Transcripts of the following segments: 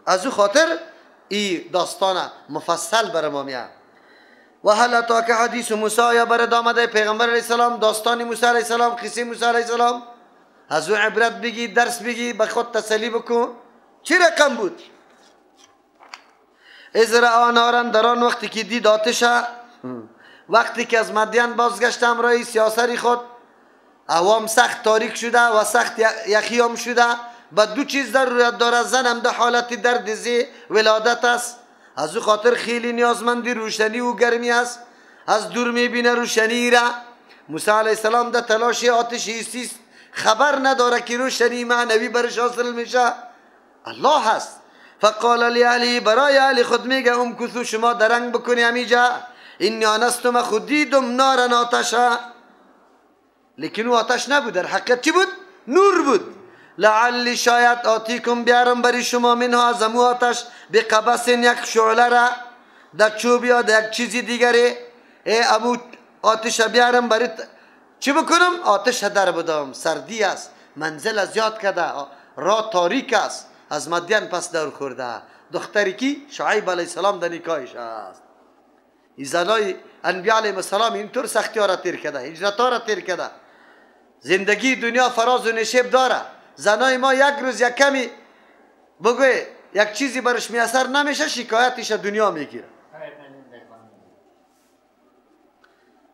از او خاطر این داستان مفصل بر ما میاد. و هل اتاک حدیث موسی، یا برد آمده پیغمبر علیه السلام داستان موسی علیه السلام، قصه موسی علیه السلام. از او عبرت بگی، درس بگی، به خود تسلی بکن. چی رقم بود؟ از رأى نارا، در آن وقتی که دید آتش، وقتی که از مدین بازگشت همراه سیاسری خود، عوام سخت تاریک شده و سخت یخی هم شده. به دو چیز ضرورت داره. زنم در حالت درد زی ولادت است، از او خاطر خیلی نیازمندی روشنی و گرمی است. از دور میبینه روشنی را. موسی علیه السلام در تلاش آتش ایسیست، خبر نداره که روشنی معنوی برش حاصل میشه. الله هست. فقال لاهلی، برای اهل خود میگه امکثوا، شما درنگ بکنی همیجا. اینی آنستم، خود دیدم نارن، آتشه. لیکن او آتش نبود، در حقیقت چی بود؟ نور بود. لعلی، شاید آتیکم بیارم بری شما منها، از امو آتش، بقبس، یک شعله را، در چوب یا در یک چیزی دیگری. امو آتش بیارم بری چی بکنم؟ آتش در بدم. سردی است، منزل زیاد کرده، راه تاریک است. از مدین پس دور خورده. دختری کی؟ شعیب علیه السلام در نکاحش است. این زنای انبیاء علیهم السلام اینطور سختی ها را تیر کرده، هجرت ها را تیر کرده. زندگی دنیا فراز و نشیب داره. زنای ما یک روز یک کمی بگوی یک چیزی برش میسر نمیشه، شکایتش دنیا میگیره.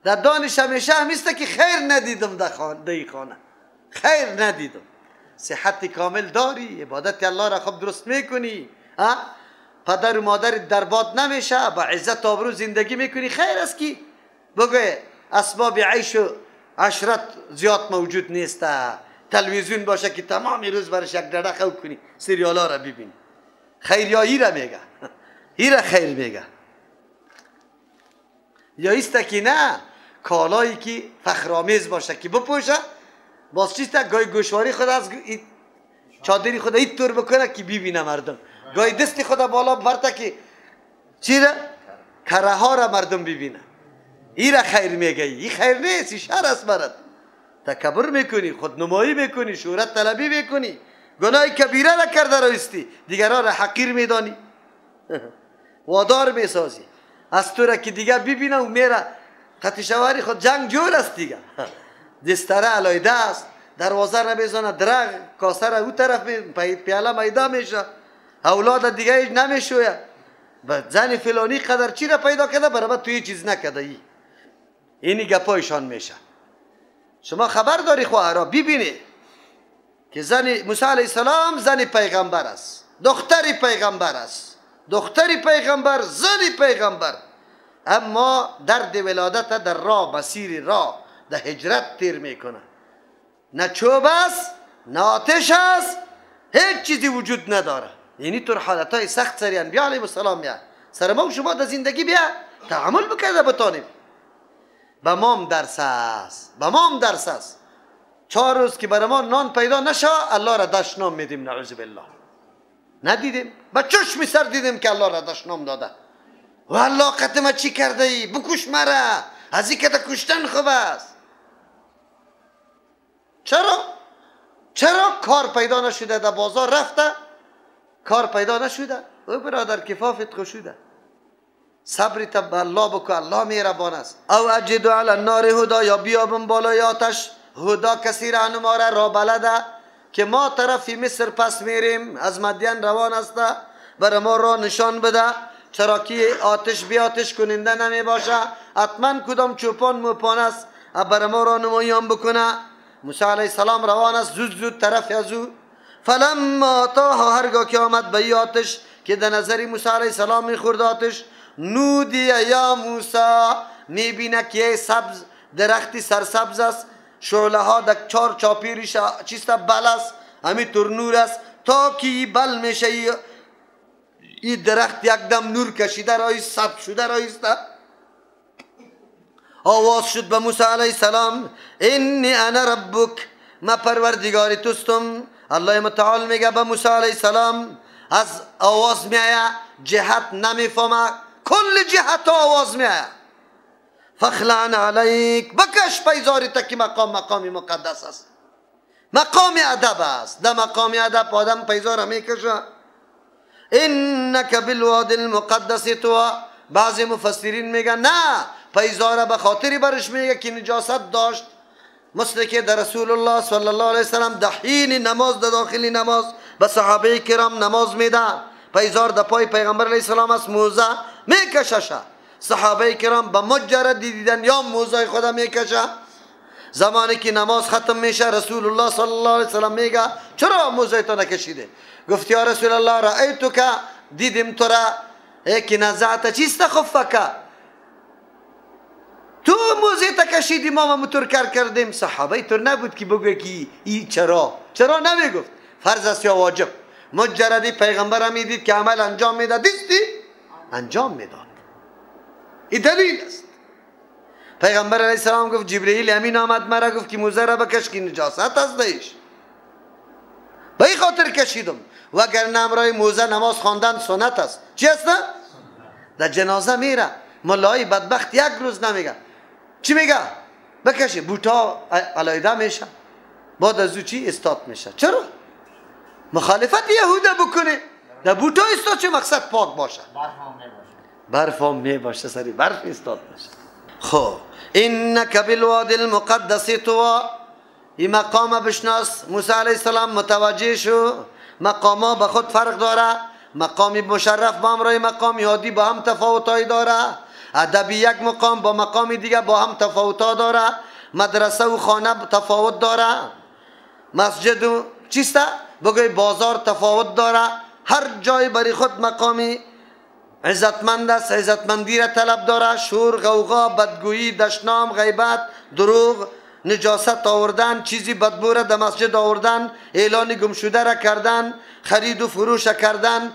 در دانش همیشه همیسته که خیر ندیدم در خانه، خیر ندیدم. صحت کامل داری، عبادت الله را خوب درست میکنی، پدر و مادر در باد نمیشه، با عزت و آبرو زندگی میکنی، خیر است که بگوی اسباب عیش و عشرت زیاد موجود نیست. تلویزیون باشه که تمام روز برش یک دره خوب کنی، سریال ها را ببینی. خیر یا ای را میگه، ای را خیر میگه. یا ایست که نه، کالایی که فخرآمیز باشه که بپوشه، باز چیست گای گوشواری خود از چادری خود این طور بکنه که ببینه مردم. گای دستی خود بالا برده که چی را؟ کره ها را مردم ببینه. ای را خیر میگه. ای خیر نیست، ای شر است برد. تکبر میکنی، خودنمایی میکنی، شهرت طلبی میکنی، گناه کبیره را کرده رایستی، دیگران را حقیر میدانی، وادار میسازی. از تو را که دیگر ببینه و میره خط شواری خود جنگ جور است دیگه. دستره علایده است، دروازه را میزنه، درگ کاسه را او طرف پیاله میده میشه، اولاد دیگه ایش نمیشویه. زن فلانی قدر چی را پیدا کرده، برابر توی چیز نکده. اینی گپایشان میشه. شما خبر داری خواهرها، ببینی که زن موسی علیه السلام زن پیغمبر است، دختری پیغمبر است، دختری پیغمبر، زن پیغمبر، اما درد ولادت در راه، مسیر راه، در هجرت تیر میکنه. نه چوب است، نه آتش است، هیچ چیزی وجود نداره. یعنی طور حالتهای سخت سری انبیاء علیهم السلام میاد. سر ما و شما در زندگی بیا تعامل بکرده بتانیم. به ما هم درس است، به ما هم درس است. 4 روز که برای ما نان پیدا نشه، الله را دشنام میدیم، نعوذ بالله. ندیدیم؟ به چشم سر دیدیم که الله را دشنام داده. و الله قدمه چی کرده ای؟ بکش مرا، از این که کشتن خوب است. چرا کار پیدا نشده؟ در بازار رفته کار پیدا نشده. او برادر کفافت خوشوده، صبرت به الله بکو، الله مهربان است. او اجد علی النار هدا، یا بیابم بالای آتش هدا، کسی راهنما را بلده که ما طرفی مصر پس میریم، از مدین روان است، برای ما راه نشان بده. چرا که آتش بی آتش کننده نمی باشه، حتما کدام چوپان موپان است برای ما راهنمایی هم بکنه. موسی علیه السلام روان است زود طرف از او. فلما اتاها، هرگاه که آمد به آتش که در نظر موسی علیه السلام میخورد آتش، نودی یا موسی، میبینه که سبز درختی سرسبز است، شعله ها در 4 چاپیرش چیستا بل است، همینطور نور است، تا که بل میشه این درخت یکدم نور کشیده رایست، سبز شده رایست. آواز شد به موسی علیه السلام، انی انا ربک، من پروردگار توستم. الله متعال میگه به موسی علیه السلام، از آواز میآید، جهت نمیفهمه، کل جهت آواز میآید. فخلعن علیک، بکش پیزاری تا که مقام مقدس است، مقام ادب است. در مقام ادب آدم پیزار میکشه. انک بالواد المقدس طوا. بعضی مفسرین میگن نه، پیزار به خاطری برش میگه که نجاست داشت، مثل که در رسول الله صلی الله علیه وسلم در حین نماز، در داخل نماز به صحابه کرام نماز میده، پیزار در پای پیغمبر علیه السلام است، موزه میکششه. صحابه کرام به مجرد دیدن یا موزه خدا میکشه. زمانی که نماز ختم میشه رسول الله صلی الله علیه وسلم میگه چرا موزه تو نکشیده؟ گفت یا رسول الله رأیتو که دیدم تو را که نزعت چیست خفک، تو موزه تکشیدی ما موتور کردیم. صحابه طور نبود که بگه که ای چرا نمیگفت فرض است یا واجب. مجردی پیغمبر میدید که عمل انجام میداد، دیستی انجام میداد. این دلیل است. پیغمبر علیه السلام گفت جبرئیل امین آمد مرا گفت که موزه را بکش که نجاست است دیش، به این خاطر کشیدم. وگرنه امرای موزه نماز خواندن سنت است. چی است؟ در جنازه میره ملای بدبخت یک روز نمیگه، چی میگه؟ بکشه بوتا علایده میشه، بعد از او چی استاد میشه. چرا؟ مخالفت یهوده بکنه، در بوتا استاد چه مقصد؟ پاک باشه، برف هم میباشه، سری برف استاد میشه. خب انک بالواد المقدس طوا، این مقام بشناس. موسی علیه السلام متوجه شو مقاما به خود فرق داره. مقام مشرف با امرای مقام یادی با هم تفاوتایی داره. ادب یک مقام با مقام دیگه با هم تفاوتا داره. مدرسه و خانه تفاوت داره. مسجد و چیسته بگوی بازار تفاوت داره. هر جای برای خود مقامی عزتمند است، عزتمندی را طلب داره. شور، غوغا، بدگویی، دشنام، غیبت، دروغ، نجاست آوردن، چیزی بدبو را در مسجد آوردن، اعلان گم شده را کردن، خرید و فروش کردن،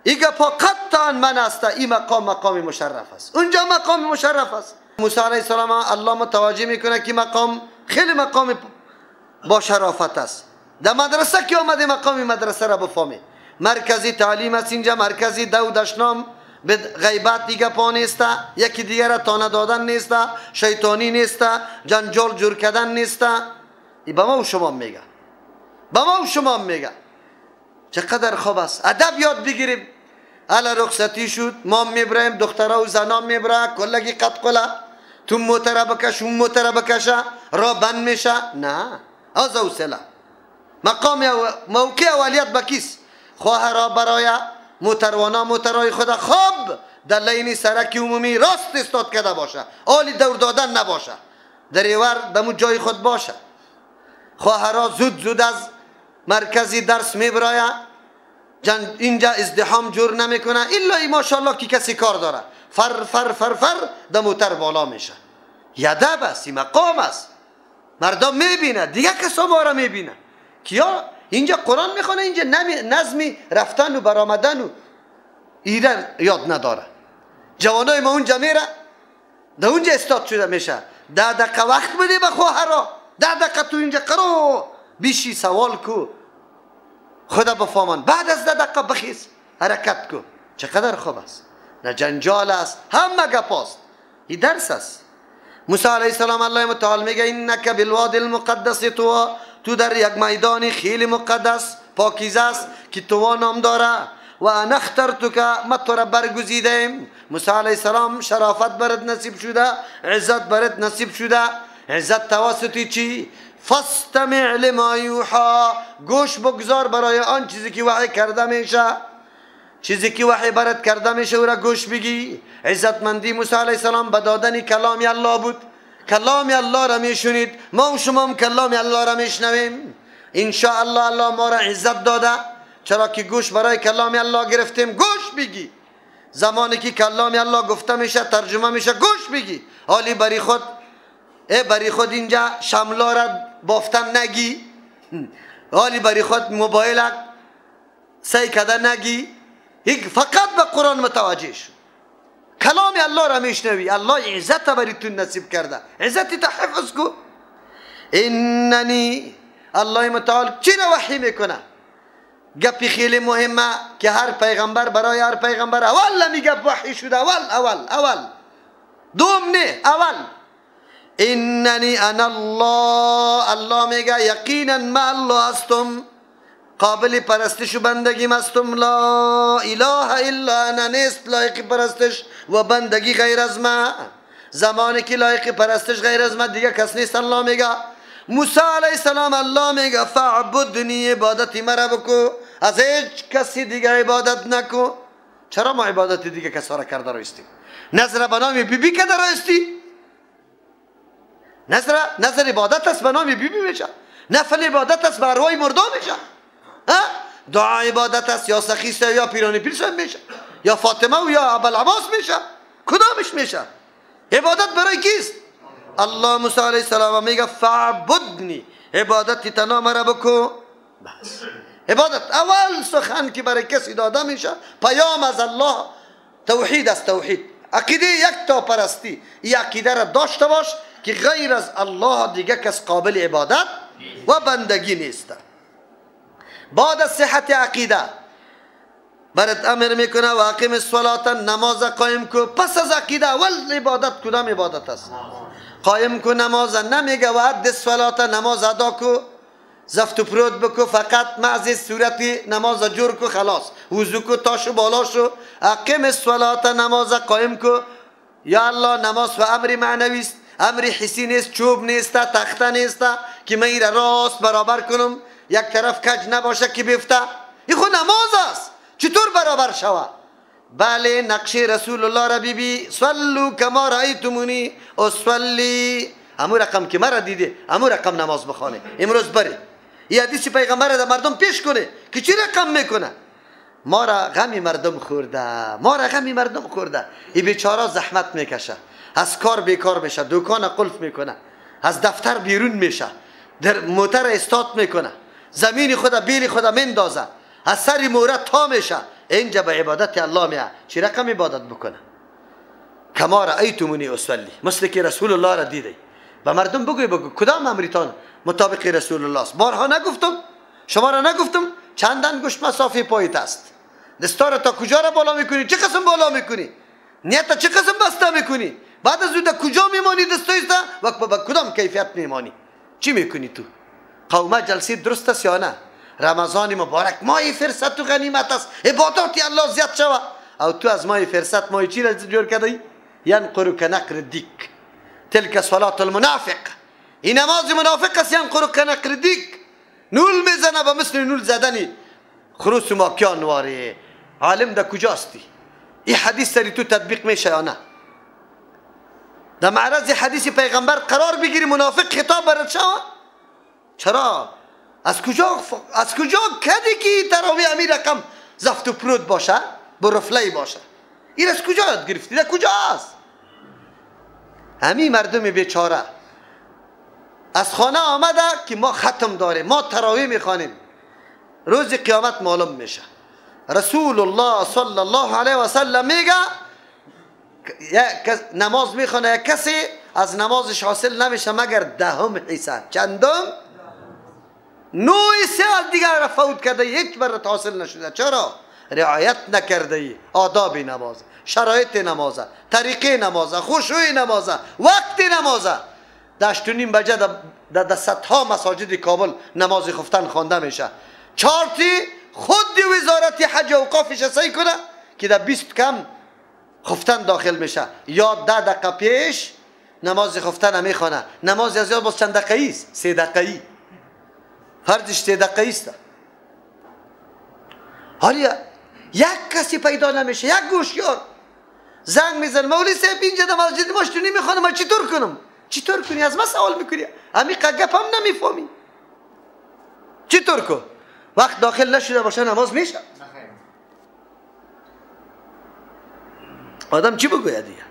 ایگه پا قطعا من است. این مقام مشرف است، اونجا مقام مشرف است. موسی علیه السلام الله متوجه میکنه که مقام خیلی مقام با شرافت است. در مدرسه که آمده مقام مدرسه را بفهمه. مرکزی تعلیم است اینجا، مرکزی دو دشنام به غیبت دیگه پا نیسته، یکی دیگر را تانه دادن نیسته، شیطانی نیسته، جنجال جور کردن نیسته. این به ما و شما میگه، به ما و شما میگه چقدر خوب است. ادب یاد بگیریم. الا رخصتی شد ما میبرایم، دخترها و زنان میبره، کلگی قد قله، تو موتره بکش اون موتره بکشه، را بند میشه. نه، از حوصله. مقام موقع اولیت بکیست؟ خواه را برای موتروانا موترهای خود خوب در لین سرک عمومی راست استاد کرده باشه، آلی دور دادن نباشه، دریور دمو جای خود باشه. خواه را زود از مرکزی درس میبراید، اینجا ازدحام جور نمیکنه الا ای ماشاءالله که کسی کار داره، فر در موتر بالا میشه. یدب است، مقام است. مردم میبینه، دیگه کسا ما را میبینه. کیا؟ اینجا قرآن میخونه، اینجا نظمی رفتن و برآمدن و ایران یاد نداره. جوانای ما اونجا میره، در اونجا استاد شده میشه. 10 دقیقه وقت بده به خواهرا، 10 دقیقه تو اینجا قرو بیشی سوال کو، خدا بفهمن. بعد از 10 دقیقه بخیز حرکت کو. چقدر خوب است. نه جنجال است، همه گپاست. این درس است. موسی علیه السلام الله متعال میگه انک بالواد المقدس طوا، تو در یک میدان خیلی مقدس پاکیزه است که طوا نام داره. و انا اخترتک، ما تو را برگزیدم. موسی علیه السلام شرافت برات نصیب شده، عزت برات نصیب شده. عزت توسط چی؟ فاستمع لما یوحی، گوش بگذار برای آن چیزی که وحی کرده میشه. چیزی که وحی برات کرده میشه او را گوش بگی. عزتمندی موسی علیه السلام به دادن کلام الله بود. کلام الله را میشنید، ما و شما هم کلام الله را میشنویم. انشاءالله الله ما را عزت داده، چرا که گوش برای کلام الله گرفتیم. گوش بگی. زمانی که کلام الله گفته میشه ترجمه میشه گوش بگی. حالی بری خود اینجا شملا را بافتن نگی، حالی بری خود موبایل سعی کردن نگی. فقط به قرآن متوجه شو. کلام الله را میشنوی، الله عزت بری تو نصیب کرده، عزتی تا حفظ کو. اننی، الله متعال چی را وحی میکنه؟ گپی خیلی مهمه که هر پیغمبر برای هر پیغمبر اول میگه وحی شده. اول دوم نه، اول. اننی انا الله، الله میگه یقینا ما الله هستم. قابل پرستش و بندگی مستم. لا اله الا انا، نیست لایق پرستش و بندگی غیر از من. زمانی که لایق پرستش غیر از من دیگه کس نیست. الله میگه موسی علیه السلام، الله میگه فعبدنی، عبادتی مرا بکو، از هیچ کسی دیگه عبادت نکو. چرا ما عبادت دیگه کسا را کرده رایستیم؟ نظر به نام بی بی کرده رایستی؟ نظر عبادت است به نام بی بی میشه، نفل عبادت است به ارواح مردان میشه. دعا عبادت است، یا سخیست یا پیرانی پیر میشه، یا فاطمه و یا ابوالعباس میشه. کدامش میشه؟ عبادت برای کیست؟ الله موسی علیه السلام میگه فعبدنی، عبادتی تنها مرا بکو. بس عبادت اول سخن که برای کسی داده میشه، پیام از الله توحید است. توحید عقیده یک تا پرستی، این عقیده را داشته باش که غیر از الله دیگه کس قابل عبادت و بندگی نیست. بعد از صحت عقیده برات امر میکنه و اقیم الصلاه، نماز قایم کو. پس از عقیده اول عبادت کدام عبادت است؟ قایم کو نماز. نمیگه و اد الصلاه، نماز ادا کو، زفت و پرود بکو، فقط معزی صورتی نماز جور کو، خلاص وضو کو، تاشو بالا شو. اقیم الصلاه، نماز قایم کو. یا الله نماز و امر معنوی است، امر حسی نیست، چوب نیست، تخته نیست که من را راست برابر کنم، یک طرف کج نباشه که بیفته. این خود نماز است. چطور برابر شود؟ بله نقش رسول الله را بیبی، صلو کما رأیتمونی اصلی، همون رقم که مرا دیده همون رقم نماز بخوانه. امروز بری این حدیث پیغمبر را مردم پیش کنه که چی رقم میکنه. ما را غمی مردم خورده، ما را غمی مردم خورده. این بیچاره زحمت میکشه، از کار بیکار میشه، دکان قلف میکنه، از دفتر بیرون میشه، در موتر استارت میکنه، زمین خدا بیل خدا مندازه، از سر مورد تا میشه. اینجا به عبادت الله میاد. چی رقم عبادت بکنه؟ کما رأیتمونی اصلی، مثل که رسول الله را دیده. به مردم بگو کدام امریتان مطابق رسول الله است. بارها نگفتم؟ شما را نگفتم چند انگشت مسافه پایت است؟ دستار تا کجا را بالا میکنی؟ چه قسم بالا میکنی؟ نیت چه قسم بسته میکنی؟ بعد از اون کجا میمانی دستایسته و به کدام کیفیت میمانی؟ چی میکنی تو؟ قومه جلسه درست است یا نه؟ رمضان مبارک ماه فرصت و غنیمت است، عبادات الله زیاد شوه. او تو از ماه فرصت ماه چی را جور کردی؟ ینقر کنقر دیک، تلک صلاة المنافق. این نماز منافق است. ینقر کنقر دیک، نول میزنه به مثل نول زدنی خروس و ماکیان واره. عالم ده کجاستی؟ این حدیث سری تو تطبیق میشه یا نه؟ در معرض حدیث پیغمبر قرار بگیری منافق خطاب برد شوه؟ چرا؟ از کجا کدی که تراوی امیر رقم زفت و پرود باشه، برفلی باشه؟ این از کجا یاد گرفتی؟ ده کجا است؟ همین مردم بیچاره از خانه آمده که ما ختم داریم، ما تراوی میخوانیم، روز قیامت معلوم میشه. رسول الله صلی الله علیه و سلم میگه نماز میخونه کسی از نمازش حاصل نمیشه مگر دهم حصه. چندم؟ 9 سال دیگر را فوت کرده، یک برات حاصل نشده. چرا؟ رعایت نکرده آداب نماز، شرایط نماز، طریقه نماز، خشوع نماز، وقت نماز. 8:30 بجه در صدها مساجد کابل نماز خفتن خوانده میشه. 4 خود وزارت حج و اوقافش سعی کنه که در 20 کم خفتن داخل میشه، یا 10 دقیقه پیش نماز خفتن میخونه. نماز از یاد باز چند دقیقه است؟ 3 دقیقه. فرضش 3 دقیقه است. حالا یک کسی پیدا نمیشه، یک گوشیار زنگ میزنه مولوی صاحب اینجا در مسجد ما اشتونی میخوانه، من چطور کنم؟ چطور کنی؟ از من سوال میکنی؟ امی گپ هم نمیفهمی. چطور کن؟ وقت داخل نشده باشه نماز میشه؟ آدم چی بگوید دیگه؟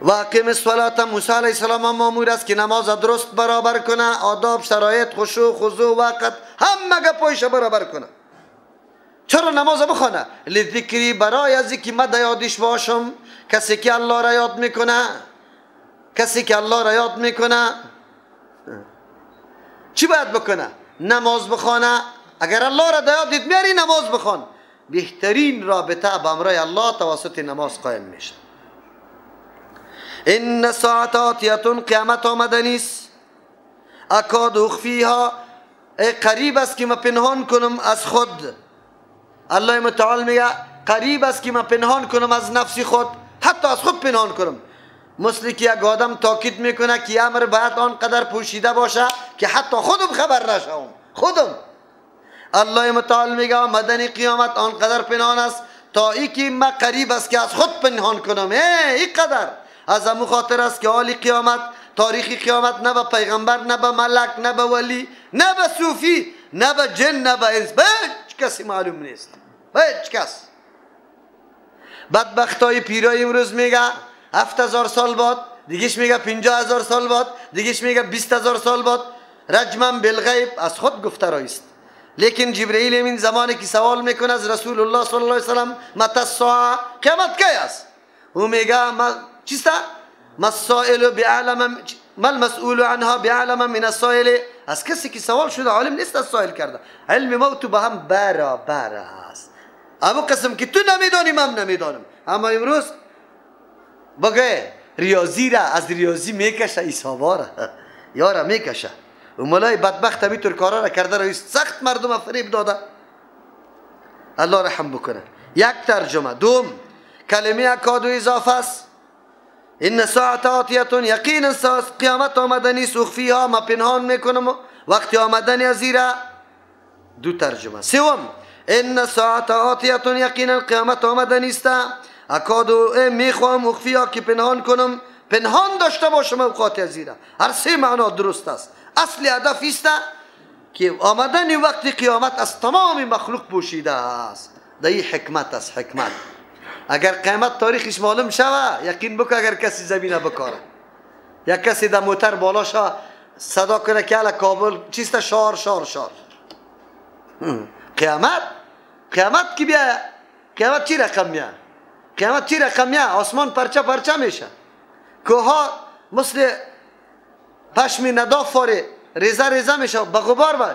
و اقیم الصلاه، موسی علیه السلام مامور است که نماز درست برابر کنه، آداب، شرایط، خشوع، خضوع، وقت، همه گپایش برابر کنه. چرا نماز بخونه؟ لذکری، برای از اینکه من یادش باشم. کسی که الله را یاد میکنه، کسی که الله را یاد میکنه چی باید بکنه؟ نماز بخونه. اگر الله را یادت میاری نماز بخون. بهترین رابطه با امر الله توسط نماز قائم میشه. ان ساعت آتیه، قیامت آمدنی است. اکاد اخفیها، قریب است که من پنهان کنم از خود. الله متعال میگه قریب است که من پنهان کنم از نفس خود، حتی از خود پنهان کنم. مثل که یک آدم تاکید میکنه که امر باید آنقدر پوشیده باشه که حتی خودم خبر نشم. خودم الله متعال میگه آمدن قیامت آنقدر پنهان است تا ای که من قریب است که از خود پنهان کنم. این قدر از همون خاطر است که حال قیامت، تاریخ قیامت، نه به پیغمبر، نه به ملک، نه به ولی، نه به صوفی، نه به جن، نه به انس، به هیچ کسی معلوم نیست. به هیچ کس. بدبختای پیرای امروز میگه 7000 سال بعد، دیگهش میگه 50000 سال بعد، دیگهش میگه 20000 سال بعد. رجما بالغیب از خود گفته رایست. لیکن جبرئیل این زمانی که سوال میکنه از رسول الله صلی الله علیه وسلم متى الساعه، قیامت کی است؟ او میگه ما چیست؟ ما السائل بعلم ما المسئول عنها بعلم من السائل. از کسی که سوال شده عالم نیست از سائل کرده. علم ما تو با هم برابر است. اما قسم که تو نمیدانی من نمیدانم. اما امروز بگه ریاضی را از ریاضی میکشه، حسابا را یارا میکشه. و مولای بدبخت همینطور کارا را کرده رئیس، سخت مردم فریب داده. الله رحم بکنه. یک ترجمه. دوم کلمه اکاد و اضافه است. این ساعت آتیتون، یقینا قیامت آمدنی است، اخفیها ما پنهان میکنم وقتی آمدنی از ایره. دو ترجمه. سوم این ساعت آتیتون، یقینا قیامت آمدنی است، اکادو میخوام اخفیها که پنهان کنم، پنهان داشته باشم اوقات از ایره. هر سه معنا درست است. اصل هدف است که آمدن وقت قیامت از تمام مخلوق پوشیده است. این حکمت است. حکمت اگر قیامت تاریخش معلوم شوه، یقین بکن اگر کسی زمینه بکاره، یا کسی در موتر بالا شوه صدا کنه که اله کابل چیست شار شار شار. قیامت کی بیا؟ قیامت چی رقم میه؟ قیامت چی رقم میه؟ آسمان پرچه پرچه میشه، کوها مثل پشمی نداف فاره ریزه ریزه میشه، به غبار با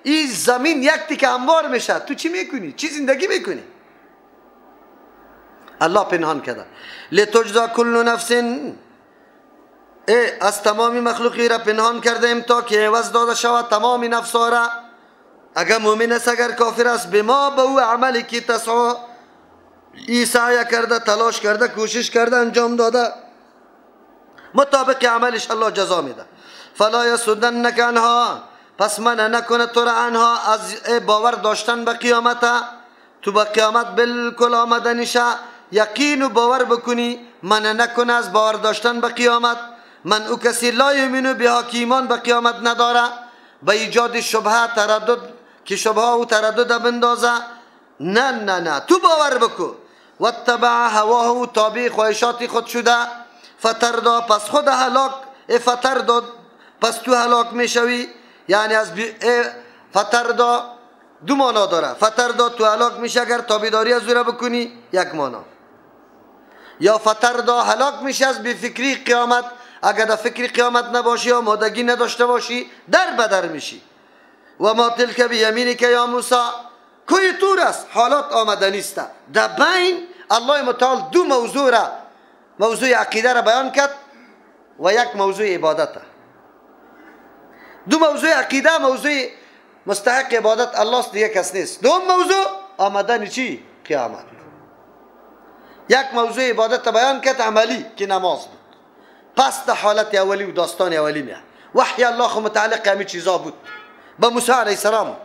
این زمین یک تیکه انبار میشه. تو چی میکنی؟ چی زندگی میکنی؟ الله پنهان کرده. لتجزا کل نفس، از تمامی مخلوقی را پنهان کرده ایم تا که عوض داده شود تمامی نفسها را. اگر مومن است اگر کافر است، بما به او عملی که تسعی ای سعی کرده، تلاش کرده، کوشش کرده، انجام داده، مطابق عملش الله جزا میده. فلا یصدنک عنها، پس منع نکنه تو را عنها از باور داشتن به قیامت. تو به قیامت بالکل آمدنشه یقین و باور بکنی، منع نکنه از باور داشتن به قیامت. من او کسی لا یؤمن بها که ایمان به قیامت نداره، به ایجاد شبهه تردد که شبهه و تردد بندازه. نه نه نه، تو باور بکن. واتبع هواه، و تابع خواهشات خود شده. فتردا، پس خود هلاک، فتردا پس تو هلاک میشوی. یعنی از فتردا دو معنا داره. فتردا تو هلاک میشه اگر تابعداری از او بکنی، یک معنا. یا فتردا هلاک میشه از بی فکری قیامت، اگر در فکر قیامت نباشی یا آمادگی نداشته باشی در بدر میشی. و ما تلک بیمینک یا موسی، کوی تور است، حالات آمدنی است. در بین الله متعال دو موضوع را، موضوع عقیده را بیان کرد و یک موضوع عبادت. دو موضوع عقیده، موضوع مستحق عبادت الله است، دیگه کس نیست. دوم موضوع آمدن چی؟ قیامت. یک موضوع عبادت بیان کرد عملی که نماز بود. پس در حالت اولی و داستان اولی میه وحی الله خو متعلق همین چیزا بود. با موسی علیه السلام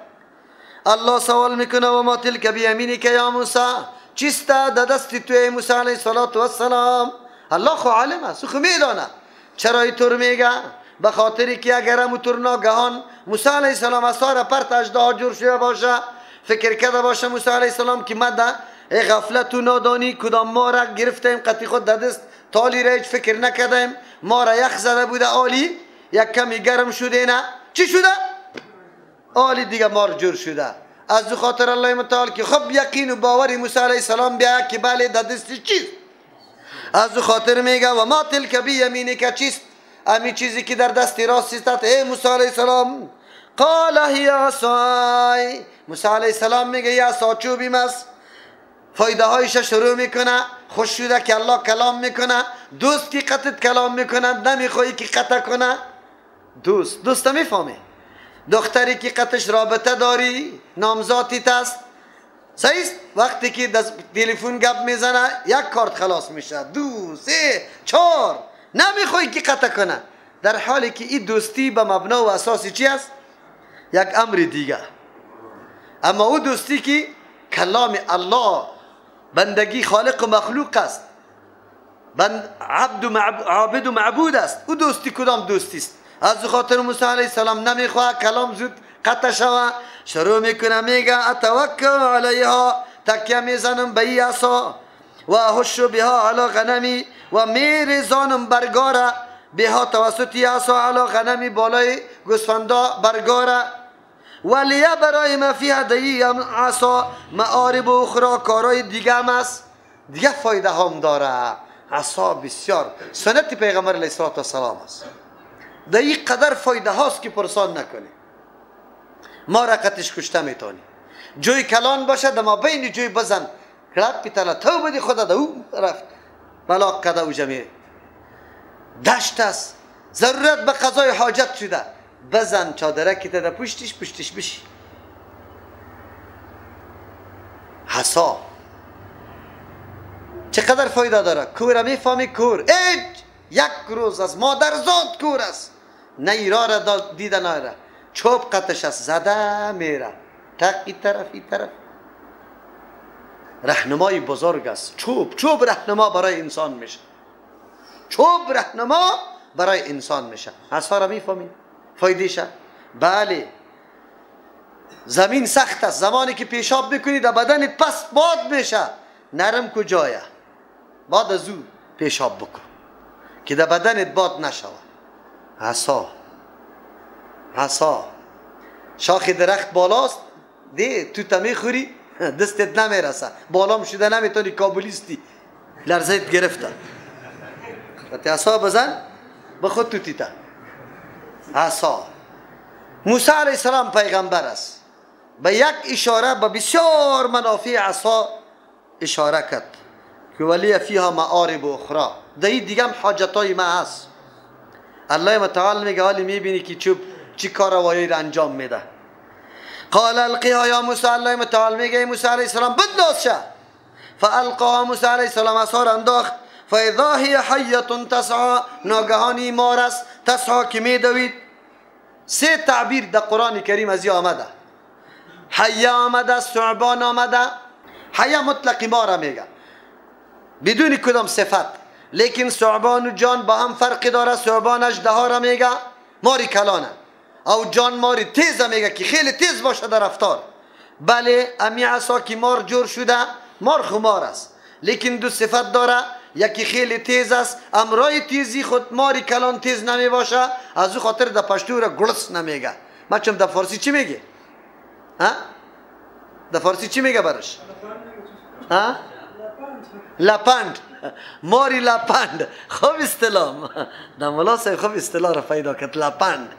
الله سوال میکنه و ما تلک بیمینک یا موسی، چیست در دست توی موسی علیه السلام؟ الله خو عالم است، خو میدانه. چرا اینطور میگه؟ به خاطری که اگر همونطور ناگهان موسی علیه السلام عصا را پرت اژدها جور شده باشه، فکر کرده باشه موسی علیه السلام که من در غفلت و نادانی کدام ما را گرفتیم قطعی خود در دست تالی را هیچ فکر نکردیم، ما را یخ زده بوده، آلی یک کمی گرم شده، نه چی شده؟ آلی دیگه مار جور شده. از دو خاطر الله متعال که خب یقین و باوری موسی علیه السلام بیا که بله در دست چیست. از دو خاطر میگه و ما تلک بیمینک، چیست امی چیزی که در دست راست است ای موسی علیه السلام؟ قال هی عصای، موسی علیه السلام میگه یا عصا چوبیم است. فایده هایش شروع میکنه، خوش شده که الله کلام میکنه. دوست که قطعت کلام میکنه، نمیخوایی که قطع کنه. دوست میفهمه. دختری که قطش رابطه داری نامزادیت است، صحیح است؟ وقتی که تلفن گپ میزنه یک کارت خلاص میشه، 2 3 4 نمیخوای که قطع کنه، در حالی که این دوستی به مبنا و اساسی چی است؟ یک امر دیگه. اما او دوستی که کلام الله، بندگی خالق و مخلوق است، عابد و معبود است، او دوستی کدام دوستی است؟ از خاطر موسی علیه السلام نمیخواه کلام زود قطع شوه، شروع میکنه میگه اتوکل علیها، تکیه میزنم به این عصا، و اهش بها علی غنمی، و میریزانم برگاره بها توسط عصا علی غنمی، بالای گوسفندا برگاره، ولیه برای ما فیها دی عصا معارب و اخرى، کارای دیگه هم است، دیگه فایده هم داره. عصا بسیار سنت پیغمبر علیه السلام است، در این قدر فایده هاست که پرسان نکنی. ما را قطش کشته میتونی، جوی کلان باشه در ما بین جوی بزن کرد پیتالا تو بدی خدا در اون رفت بلاک کده و جمعه دشت است، ضرورت به قضای حاجت شده، بزن چادرکی در پشتش بشی. حسا چقدر فایده داره. کور میفهمی؟ کور یک روز از مادرزاد کور است، نه ایرا را دیده نایره، چوب قطش است زده میره تق ای طرف. رهنمای بزرگ است. چوب رهنما برای انسان میشه، چوب رهنما برای انسان میشه. حسا را میفهمی فایدهشه؟ بله. زمین سخت است، زمانی که پیشاب میکنی در بدنت پس باد میشه، نرم کجایه؟ بعد از او پیشاب بکن که در بدنت باد نشوه. عصا شاخ درخت بالاست، ده تو تمیخوری دستت نمیرسه، بالام شده نمیتونی، کابلیستی لرزت گرفته، وقتی عصا بزن بخود تو تیتا. عصا موسی علیه السلام پیغمبر است، به یک اشاره به بسیار منافع عصا اشاره کرد که ولی فیها معارب اخرى، در این دیگه هم حاجتای ما هست. الله متعال میگه حالی میبینی که چوب چی کاروایی را انجام میده. قال القیها یا موسی، الله متعال میگه موسی علیه السلام بنداز شه. فالقاها موسی علیه السلام عصا را انداخت، فاذا هی حیه تسعى، ناگهانی مار است تسعى که میدوید. 3 تعبیر در قرآن کریم از این آمده، حیه آمده، ثعبان آمده. حیه مطلق مار میگه بدون کدام صفت، لیکن ثعبان و جان با هم فرق داره. ثعبان اژدها را میگه، ماری کلانه، او جان ماری تیز میگه که خیلی تیز باشه در رفتار. بله امی عصا که مار جور شده، مار خمار است، لیکن 2 صفت داره، یکی خیلی تیز است، امرای تیزی خود ماری کلان تیز نمی باشه، از او خاطر در پشتو را گرس نمیگه. مچم در فارسی چی میگه؟ در فارسی چی میگه برش؟ لپند، ماری لپند. خوب اصطلاح در ملا صاحب خوب اصطلاح را پیدا کرد، لپند.